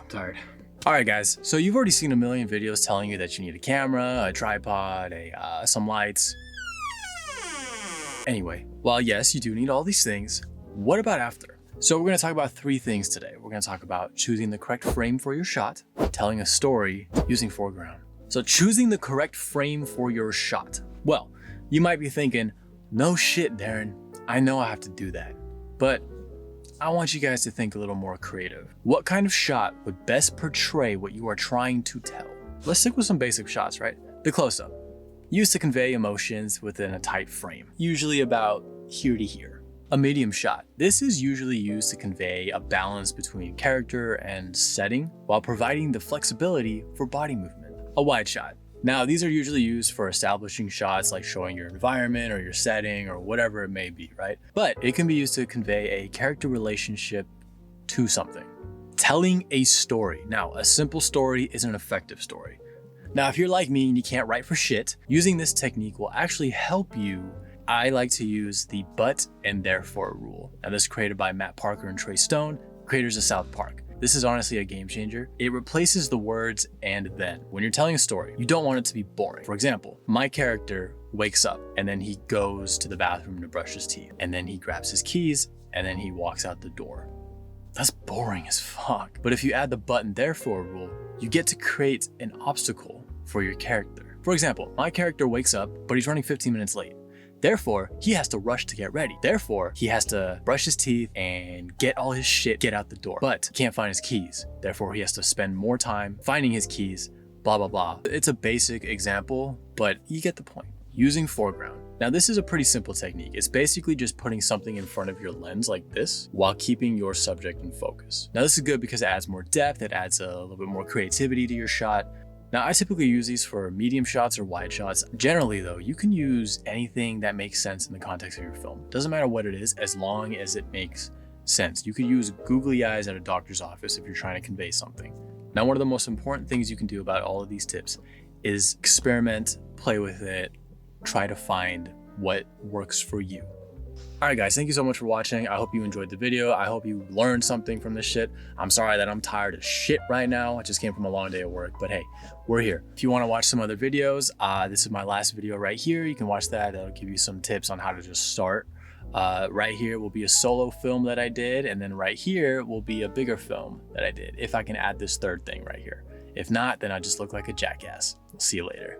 tired. All right, guys. So you've already seen a million videos telling you that you need a camera, a tripod, some lights. Anyway, while yes, you do need all these things, what about after? So we're gonna talk about 3 things today. We're gonna talk about choosing the correct frame for your shot, telling a story using foreground. So choosing the correct frame for your shot. Well, you might be thinking, no shit, Darren, I know I have to do that. But I want you guys to think a little more creative. What kind of shot would best portray what you are trying to tell? Let's stick with some basic shots, right? The close-up, used to convey emotions within a tight frame, usually about here to here. A medium shot. This is usually used to convey a balance between character and setting while providing the flexibility for body movement. A wide shot. Now, these are usually used for establishing shots like showing your environment or your setting or whatever it may be, right? But it can be used to convey a character relationship to something. Telling a story. Now, a simple story is an effective story. Now, if you're like me and you can't write for shit, using this technique will actually help you. I like to use the but and therefore rule. Now, this is created by Matt Parker and Trey Stone, creators of South Park. This is honestly a game changer. It replaces the words and then. When you're telling a story, you don't want it to be boring. For example, my character wakes up and then he goes to the bathroom to brush his teeth, and then he grabs his keys and then he walks out the door. That's boring as fuck. But if you add the but and therefore rule, you get to create an obstacle for your character. For example, my character wakes up, but he's running 15 minutes late. Therefore, he has to rush to get ready. Therefore, he has to brush his teeth and get all his shit, get out the door. But can't find his keys. Therefore, he has to spend more time finding his keys, blah, blah, blah. It's a basic example, but you get the point. Using foreground. Now, this is a pretty simple technique. It's basically just putting something in front of your lens like this while keeping your subject in focus. Now, this is good because it adds more depth. It adds a little bit more creativity to your shot. Now, I typically use these for medium shots or wide shots. Generally though, you can use anything that makes sense in the context of your film. Doesn't matter what it is, as long as it makes sense. You could use googly eyes at a doctor's office if you're trying to convey something. Now, one of the most important things you can do about all of these tips is experiment, play with it, try to find what works for you. All right, guys, thank you so much for watching. I hope you enjoyed the video. I hope you learned something from this shit. I'm sorry that I'm tired as shit right now. I just came from a long day of work, but hey, we're here. If you want to watch some other videos, this is my last video right here. You can watch that. That'll give you some tips on how to just start. Right here will be a solo film that I did, and then right here will be a bigger film that I did, if I can add this third thing right here. If not, then I just look like a jackass. See you later.